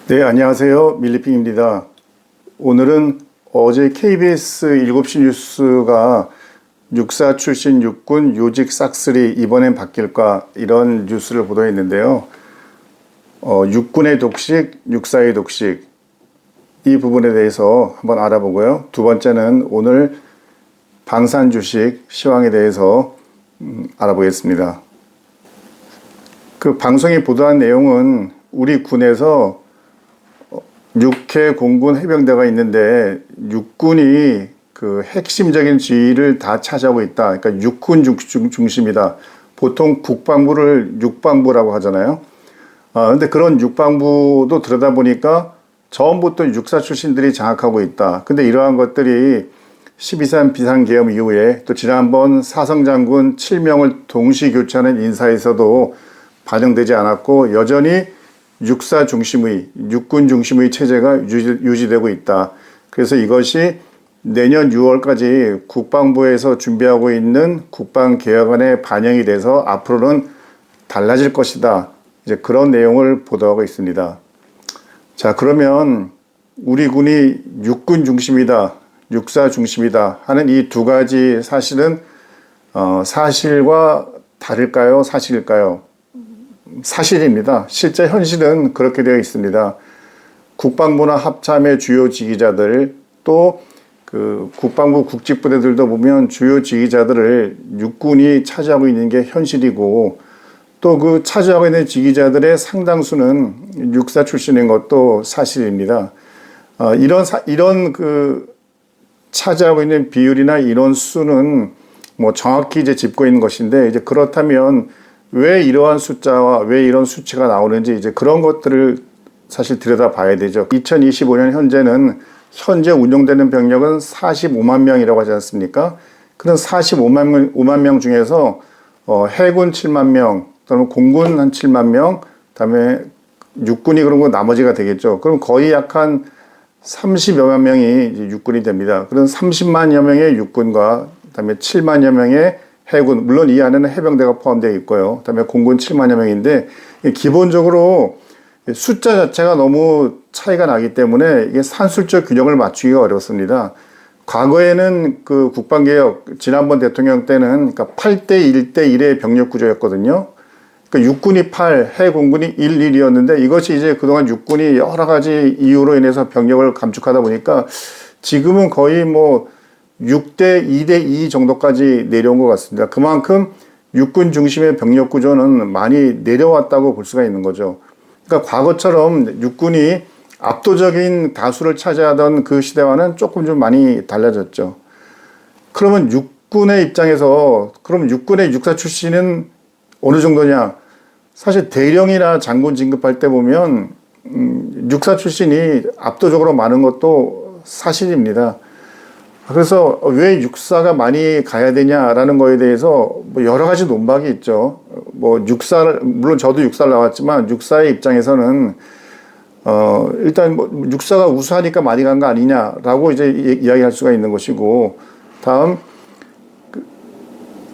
네, 안녕하세요. 밀리핑입니다. 오늘은 어제 KBS 7시 뉴스가 육사 출신 육군 요직 싹쓸이 이번엔 바뀔까, 이런 뉴스를 보도했는데요. 육군의 독식, 육사의 독식, 이 부분에 대해서 한번 알아보고요. 두 번째는 오늘 방산 주식 시황에 대해서 알아보겠습니다. 그 방송이 보도한 내용은 우리 군에서 6회 공군 해병대가 있는데 육군이 그 핵심적인 지위를 다 차지하고 있다. 그러니까 육군 중심이다. 보통 국방부를 육방부라고 하잖아요. 근데 그런 육방부도 들여다보니까 처음부터 육사 출신들이 장악하고 있다. 근데 이러한 것들이 12.3 비상계엄 이후에 또 지난번 사성장군 7명을 동시 교체하는 인사에서도 반영되지 않았고 여전히 육사 중심의, 육군 중심의 체제가 유지되고 있다. 그래서 이것이 내년 6월까지 국방부에서 준비하고 있는 국방개혁안에 반영이 돼서 앞으로는 달라질 것이다. 이제 그런 내용을 보도하고 있습니다. 자, 그러면 우리 군이 육군 중심이다, 육사 중심이다 하는 이 두 가지 사실은 사실과 다를까요? 사실일까요? 사실입니다. 실제 현실은 그렇게 되어 있습니다. 국방부나 합참의 주요 지휘자들, 또 그 국방부 국직부대들도 보면 주요 지휘자들을 육군이 차지하고 있는 게 현실이고, 또 그 차지하고 있는 지휘자들의 상당수는 육사 출신인 것도 사실입니다. 이런 그 차지하고 있는 비율이나 이런 수는 뭐 정확히 이제 짚고 있는 것인데, 이제 그렇다면 왜 이러한 숫자와 왜 이런 수치가 나오는지 이제 그런 것들을 사실 들여다봐야 되죠. 2025년 현재 운용되는 병력은 45만 명이라고 하지 않습니까? 그런 45만 명 중에서 해군 7만 명, 그다음에 공군 한 7만 명, 그다음에 육군이 그런 거 나머지가 되겠죠. 그럼 거의 약 한 30여만 명이 이제 육군이 됩니다. 그런 30만여 명의 육군과 그다음에 7만여 명의 해군, 물론 이 안에는 해병대가 포함되어 있고요. 그다음에 공군 7만여 명인데 기본적으로 숫자 자체가 너무 차이가 나기 때문에 이게 산술적 균형을 맞추기가 어렵습니다. 과거에는 그 국방개혁, 지난번 대통령 때는 그러니까 8대 1대 1의 병력 구조였거든요. 그러니까 육군이 8, 해공군이 1, 1이었는데 이것이 이제 그동안 육군이 여러 가지 이유로 인해서 병력을 감축하다 보니까 지금은 거의 뭐 6대 2대 2 정도까지 내려온 것 같습니다. 그만큼 육군 중심의 병력 구조는 많이 내려왔다고 볼 수가 있는 거죠. 그러니까 과거처럼 육군이 압도적인 다수를 차지하던 그 시대와는 조금 좀 많이 달라졌죠. 그러면 육군의 입장에서 그럼 육군의 육사 출신은 어느 정도냐? 사실 대령이나 장군 진급할 때 보면 육사 출신이 압도적으로 많은 것도 사실입니다. 그래서 왜 육사가 많이 가야 되냐라는 거에 대해서 뭐 여러 가지 논박이 있죠. 뭐 물론 저도 육사를 나왔지만 육사의 입장에서는 일단 뭐 육사가 우수하니까 많이 간 거 아니냐라고 이제 이야기할 수가 있는 것이고, 다음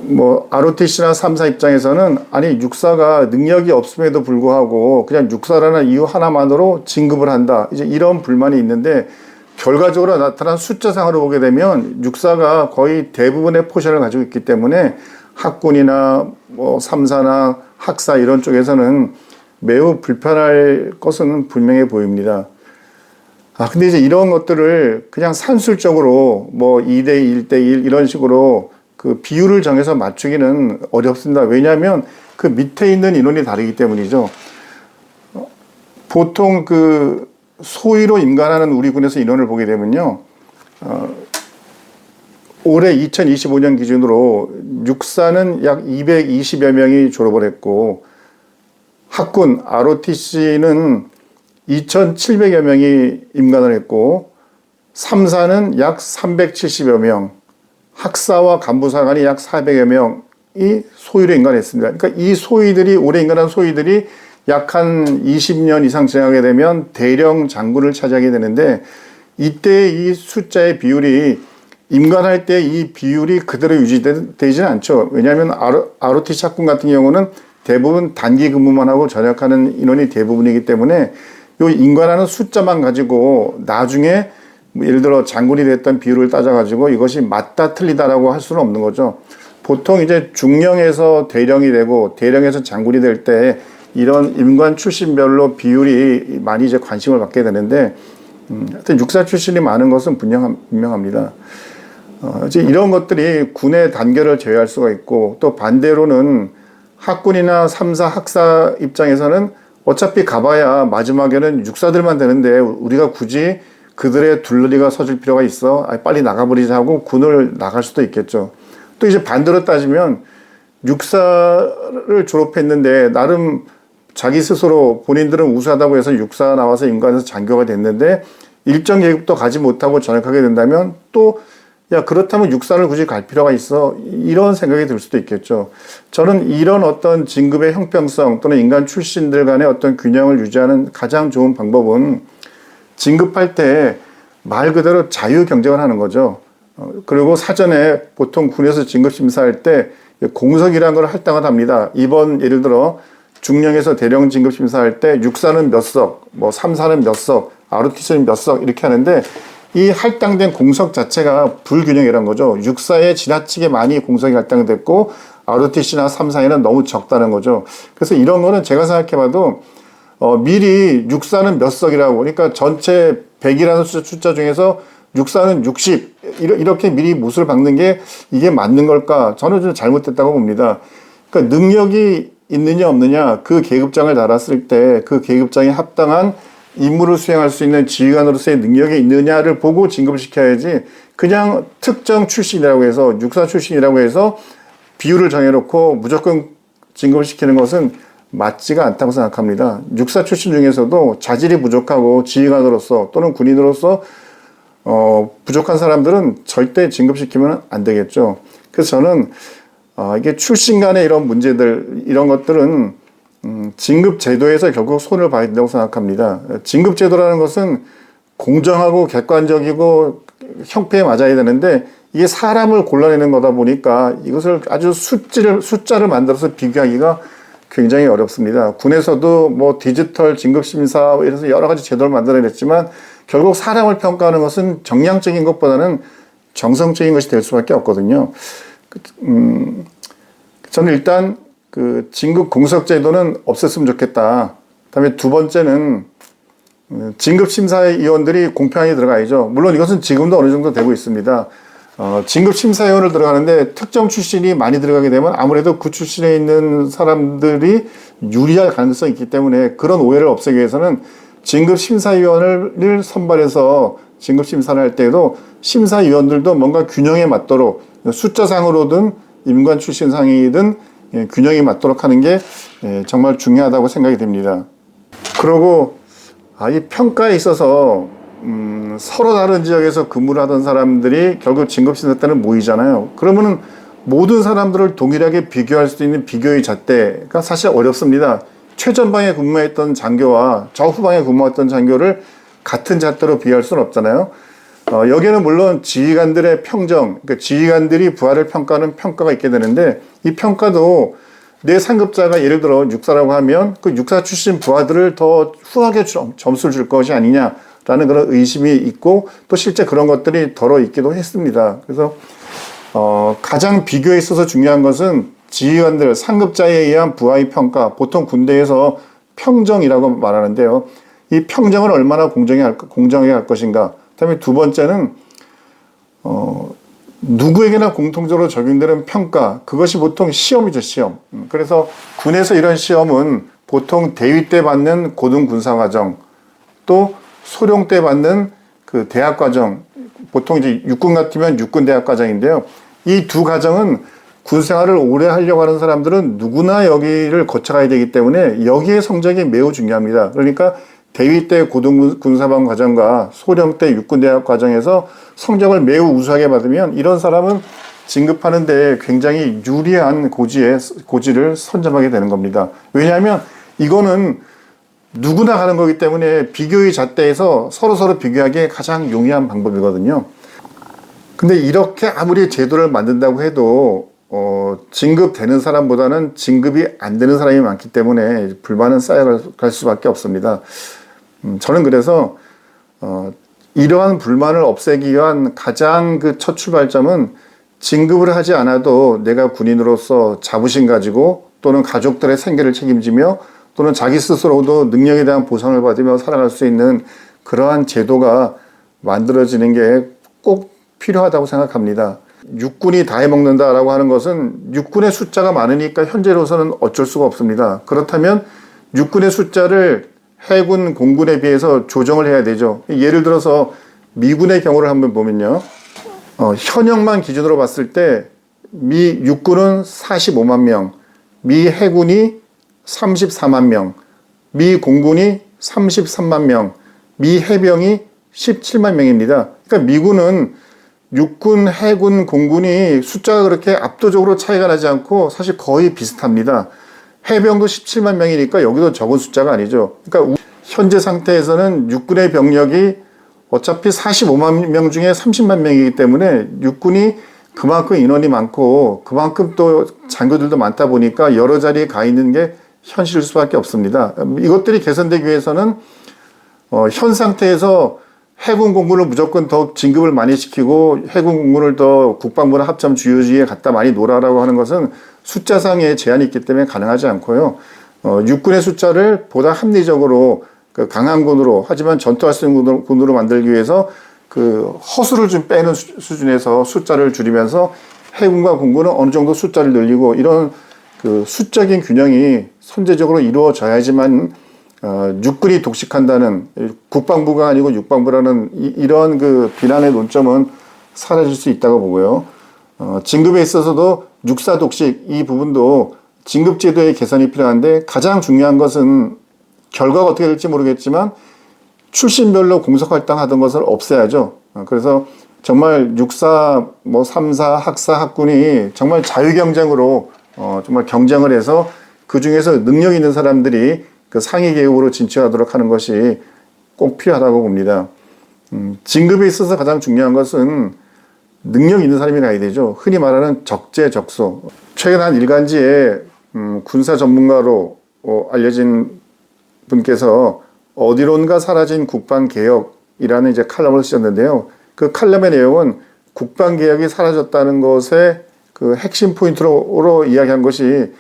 뭐 ROTC나 3사 입장에서는 아니 육사가 능력이 없음에도 불구하고 그냥 육사라는 이유 하나만으로 진급을 한다. 이제 이런 불만이 있는데 결과적으로 나타난 숫자상으로 보게 되면 육사가 거의 대부분의 포션을 가지고 있기 때문에 학군이나 뭐 3사나 학사 이런 쪽에서는 매우 불편할 것은 분명해 보입니다. 근데 이제 이런 것들을 그냥 산술적으로 뭐 2대 1대 1 이런 식으로 그 비율을 정해서 맞추기는 어렵습니다. 왜냐하면 그 밑에 있는 인원이 다르기 때문이죠. 보통 그 소위로 임관하는 우리 군에서 인원을 보게 되면요. 올해 2025년 기준으로 육사는 약 220여 명이 졸업을 했고, 학군, ROTC는 2,700여 명이 임관을 했고, 3사는 약 370여 명, 학사와 간부사관이 약 400여 명이 소위로 임관했습니다. 그러니까 이 소위들이, 올해 임관한 소위들이 약 한 20년 이상 지나게 되면 대령 장군을 차지하게 되는데, 이때 이 숫자의 비율이 임관할 때 이 비율이 그대로 유지되지는 않죠. 왜냐하면 ROT 착군 같은 경우는 대부분 단기 근무만 하고 전역하는 인원이 대부분이기 때문에 요 임관하는 숫자만 가지고 나중에 예를 들어 장군이 됐던 비율을 따져가지고 이것이 맞다 틀리다라고 할 수는 없는 거죠. 보통 이제 중령에서 대령이 되고 대령에서 장군이 될 때 이런 임관 출신별로 비율이 많이 이제 관심을 받게 되는데, 하여튼 육사 출신이 많은 것은 분명합니다. 이제 이런 것들이 군의 단결을 제어할 수가 있고, 또 반대로는 학군이나 3사 학사 입장에서는 어차피 가봐야 마지막에는 육사들만 되는데 우리가 굳이 그들의 둘러리가 서줄 필요가 있어? 빨리 나가버리자 하고 군을 나갈 수도 있겠죠. 또 이제 반대로 따지면 육사를 졸업했는데 나름 자기 스스로 본인들은 우수하다고 해서 육사 나와서 임관해서 장교가 됐는데 일정 계급도 가지 못하고 전역하게 된다면 또 야, 그렇다면 육사를 굳이 갈 필요가 있어? 이런 생각이 들 수도 있겠죠. 저는 이런 어떤 진급의 형평성 또는 인간 출신들 간의 어떤 균형을 유지하는 가장 좋은 방법은 진급할 때 말 그대로 자유 경쟁을 하는 거죠. 그리고 사전에 보통 군에서 진급 심사할 때 공석이라는 걸 할당을 합니다. 이번 예를 들어 중령에서 대령 진급 심사할 때 육사는 몇 석, 뭐 3사는 몇 석, ROTC는 몇 석 이렇게 하는데 이 할당된 공석 자체가 불균형이란 거죠. 육사에 지나치게 많이 공석이 할당됐고 ROTC나 3사에는 너무 적다는 거죠. 그래서 이런 거는 제가 생각해봐도 미리 육사는 몇 석이라고, 그러니까 전체 100이라는 숫자 중에서 육사는 60 이렇게 미리 못을 박는 게 이게 맞는 걸까? 저는 좀 잘못됐다고 봅니다. 그러니까 능력이 있느냐 없느냐, 그 계급장을 달았을 때 그 계급장에 합당한 임무를 수행할 수 있는 지휘관으로서의 능력이 있느냐를 보고 진급을 시켜야지, 그냥 특정 출신이라고 해서 육사 출신이라고 해서 비율을 정해놓고 무조건 진급을 시키는 것은 맞지가 않다고 생각합니다. 육사 출신 중에서도 자질이 부족하고 지휘관으로서 또는 군인으로서 부족한 사람들은 절대 진급시키면 안 되겠죠. 그래서 저는 이게 출신 간의 이런 문제들, 이런 것들은 진급 제도에서 결국 손을 봐야 된다고 생각합니다. 진급 제도라는 것은 공정하고 객관적이고 형평에 맞아야 되는데 이게 사람을 골라내는 거다 보니까 이것을 아주 숫자를 만들어서 비교하기가 굉장히 어렵습니다. 군에서도 뭐 디지털 진급 심사 이래서 여러 가지 제도를 만들어냈지만 결국 사람을 평가하는 것은 정량적인 것보다는 정성적인 것이 될 수밖에 없거든요. 저는 일단 그 진급 공석 제도는 없앴으면 좋겠다. 그다음에 두 번째는 진급 심사위원들이 공평하게 들어가야죠. 물론 이것은 지금도 어느 정도 되고 있습니다. 진급 심사위원을 들어가는데 특정 출신이 많이 들어가게 되면 아무래도 그 출신에 있는 사람들이 유리할 가능성이 있기 때문에 그런 오해를 없애기 위해서는 진급 심사위원을 선발해서 진급 심사를 할 때에도 심사위원들도 뭔가 균형에 맞도록 숫자상으로든 임관 출신 상이든 균형이 맞도록 하는 게 정말 중요하다고 생각이 됩니다. 그리고 이 평가에 있어서 서로 다른 지역에서 근무를 하던 사람들이 결국 진급심사 때는 모이잖아요. 그러면은 모든 사람들을 동일하게 비교할 수 있는 비교의 잣대가 사실 어렵습니다. 최전방에 근무했던 장교와 저후방에 근무했던 장교를 같은 잣대로 비교할 수는 없잖아요. 여기에는 물론 지휘관들의 평정, 그러니까 지휘관들이 부하를 평가하는 평가가 있게 되는데 이 평가도 내 상급자가 예를 들어 육사라고 하면 그 육사 출신 부하들을 더 후하게 점수를 줄 것이 아니냐라는 그런 의심이 있고 또 실제 그런 것들이 덜어 있기도 했습니다. 그래서 가장 비교에 있어서 중요한 것은 지휘관들, 상급자에 의한 부하의 평가, 보통 군대에서 평정이라고 말하는데요. 이 평정을 얼마나 공정하게 할 것인가. 그다음에 두 번째는 누구에게나 공통적으로 적용되는 평가, 그것이 보통 시험이죠, 시험. 그래서 군에서 이런 시험은 보통 대위 때 받는 고등군사과정, 또 소령 때 받는 그 대학과정, 보통 이제 육군 같으면 육군대학과정인데요. 이 두 과정은 군 생활을 오래 하려고 하는 사람들은 누구나 여기를 거쳐가야 되기 때문에 여기에 성적이 매우 중요합니다. 그러니까 대위 때 고등군사관 과정과 소령 때 육군대학 과정에서 성적을 매우 우수하게 받으면 이런 사람은 진급하는 데 굉장히 유리한 고지를 선점하게 되는 겁니다. 왜냐하면 이거는 누구나 가는 거기 때문에 비교의 잣대에서 서로 비교하기에 가장 용이한 방법이거든요. 근데 이렇게 아무리 제도를 만든다고 해도 진급되는 사람보다는 진급이 안 되는 사람이 많기 때문에 불만은 쌓여갈 수밖에 없습니다. 저는 그래서 이러한 불만을 없애기 위한 가장 그 첫 출발점은 진급을 하지 않아도 내가 군인으로서 자부심 가지고 또는 가족들의 생계를 책임지며 또는 자기 스스로도 능력에 대한 보상을 받으며 살아갈 수 있는 그러한 제도가 만들어지는 게 꼭 필요하다고 생각합니다. 육군이 다 해먹는다라고 하는 것은 육군의 숫자가 많으니까 현재로서는 어쩔 수가 없습니다. 그렇다면 육군의 숫자를 해군, 공군에 비해서 조정을 해야 되죠. 예를 들어서 미군의 경우를 한번 보면요. 현역만 기준으로 봤을 때 미 육군은 45만 명, 미 해군이 34만 명, 미 공군이 33만 명, 미 해병이 17만 명입니다. 그러니까 미군은 육군, 해군, 공군이 숫자가 그렇게 압도적으로 차이가 나지 않고 사실 거의 비슷합니다. 해병도 17만 명이니까 여기도 적은 숫자가 아니죠. 그러니까 현재 상태에서는 육군의 병력이 어차피 45만 명 중에 30만 명이기 때문에 육군이 그만큼 인원이 많고 그만큼 또 장교들도 많다 보니까 여러 자리에 가 있는 게 현실일 수밖에 없습니다. 이것들이 개선되기 위해서는 현 상태에서 해군 공군을 무조건 더 진급을 많이 시키고 해군 공군을 더 국방부나 합참 주요지에 갖다 많이 놓으라고 하는 것은 숫자상의 제한이 있기 때문에 가능하지 않고요. 육군의 숫자를 보다 합리적으로 그 강한 군으로 하지만 전투할 수 있는 군으로 만들기 위해서 그 허수를 좀 빼는 수준에서 숫자를 줄이면서 해군과 공군은 어느 정도 숫자를 늘리고 이런 그 수적인 균형이 선제적으로 이루어져야지만 육군이 독식한다는 국방부가 아니고 육방부라는 이런 그 비난의 논점은 사라질 수 있다고 보고요. 진급에 있어서도 육사 독식 이 부분도 진급제도의 개선이 필요한데 가장 중요한 것은 결과가 어떻게 될지 모르겠지만 출신별로 공석활동 하던 것을 없애야죠. 그래서 정말 육사, 뭐 삼사, 학사, 학군이 정말 자유경쟁으로 정말 경쟁을 해서 그 중에서 능력 있는 사람들이 그 상위 계급으로 진출하도록 하는 것이 꼭 필요하다고 봅니다. 진급에 있어서 가장 중요한 것은 능력 있는 사람이 가야 되죠. 흔히 말하는 적재적소. 최근 한 일간지에 군사 전문가로 알려진 분께서 어디론가 사라진 국방개혁이라는 이제 칼럼을 쓰셨는데요. 그 칼럼의 내용은 국방개혁이 사라졌다는 것의 그 핵심 포인트로 이야기한 것이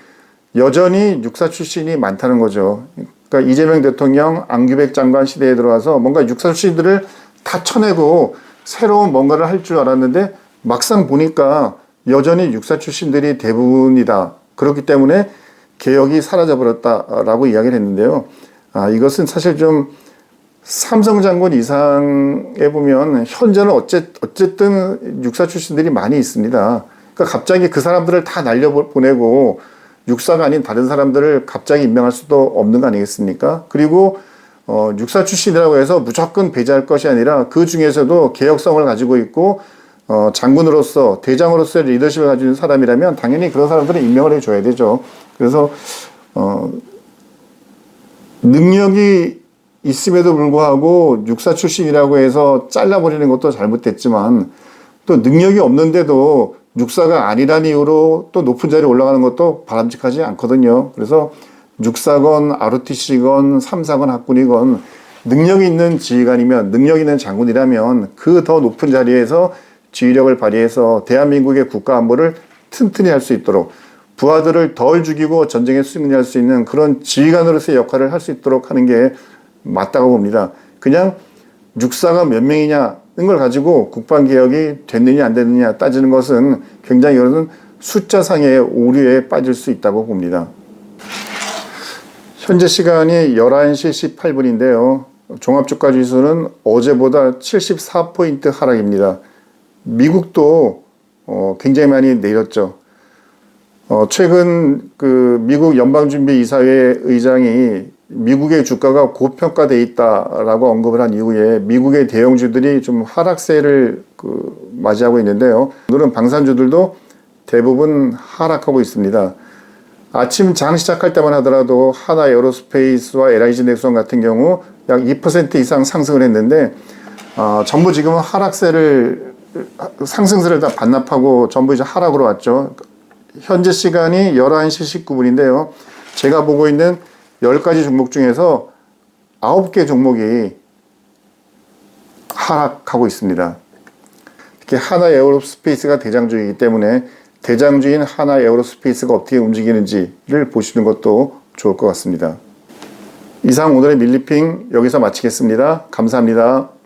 여전히 육사 출신이 많다는 거죠. 그러니까 이재명 대통령, 안규백 장관 시대에 들어와서 뭔가 육사 출신들을 다 쳐내고 새로운 뭔가를 할 줄 알았는데 막상 보니까 여전히 육사 출신들이 대부분이다. 그렇기 때문에 개혁이 사라져버렸다라고 이야기를 했는데요. 이것은 사실 좀 삼성 장군 이상에 보면 현재는 어쨌든 육사 출신들이 많이 있습니다. 그러니까 갑자기 그 사람들을 다 날려보내고 육사가 아닌 다른 사람들을 갑자기 임명할 수도 없는 거 아니겠습니까? 그리고 육사 출신이라고 해서 무조건 배제할 것이 아니라 그 중에서도 개혁성을 가지고 있고 장군으로서 대장으로서의 리더십을 가지고 있는 사람이라면 당연히 그런 사람들은 임명을 해줘야 되죠. 그래서 능력이 있음에도 불구하고 육사 출신이라고 해서 잘라버리는 것도 잘못됐지만 또 능력이 없는데도 육사가 아니라는 이유로 또 높은 자리에 올라가는 것도 바람직하지 않거든요. 그래서 육사건 ROTC건 삼사건 학군이건 능력이 있는 지휘관이면 능력 있는 장군이라면 그 더 높은 자리에서 지휘력을 발휘해서 대한민국의 국가 안보를 튼튼히 할 수 있도록 부하들을 덜 죽이고 전쟁에 승리할 수 있는 그런 지휘관으로서의 역할을 할 수 있도록 하는 게 맞다고 봅니다. 그냥 육사가 몇 명이냐는 걸 가지고 국방개혁이 됐느냐 안 됐느냐 따지는 것은 굉장히 여러분 숫자상의 오류에 빠질 수 있다고 봅니다. 현재 시간이 11시 18분인데요. 종합주가지수는 어제보다 74포인트 하락입니다. 미국도 굉장히 많이 내렸죠. 최근 그 미국 연방준비이사회 의장이 미국의 주가가 고평가돼 있다라고 언급을 한 이후에 미국의 대형주들이 좀 하락세를 맞이하고 있는데요. 오늘은 방산주들도 대부분 하락하고 있습니다. 아침 장 시작할 때만 하더라도 하나 에어로스페이스와 LIG 넥슨 같은 경우 약 2% 이상 상승을 했는데 전부 지금은 하락세를 상승세를 다 반납하고 전부 이제 하락으로 왔죠. 현재 시간이 11시 19분인데요. 제가 보고 있는 10가지 종목 중에서 9개 종목이 하락하고 있습니다. 특히 하나 에어로스페이스가 대장주이기 때문에 대장주인 하나 에어로스페이스가 어떻게 움직이는지를 보시는 것도 좋을 것 같습니다. 이상 오늘의 밀리핑 여기서 마치겠습니다. 감사합니다.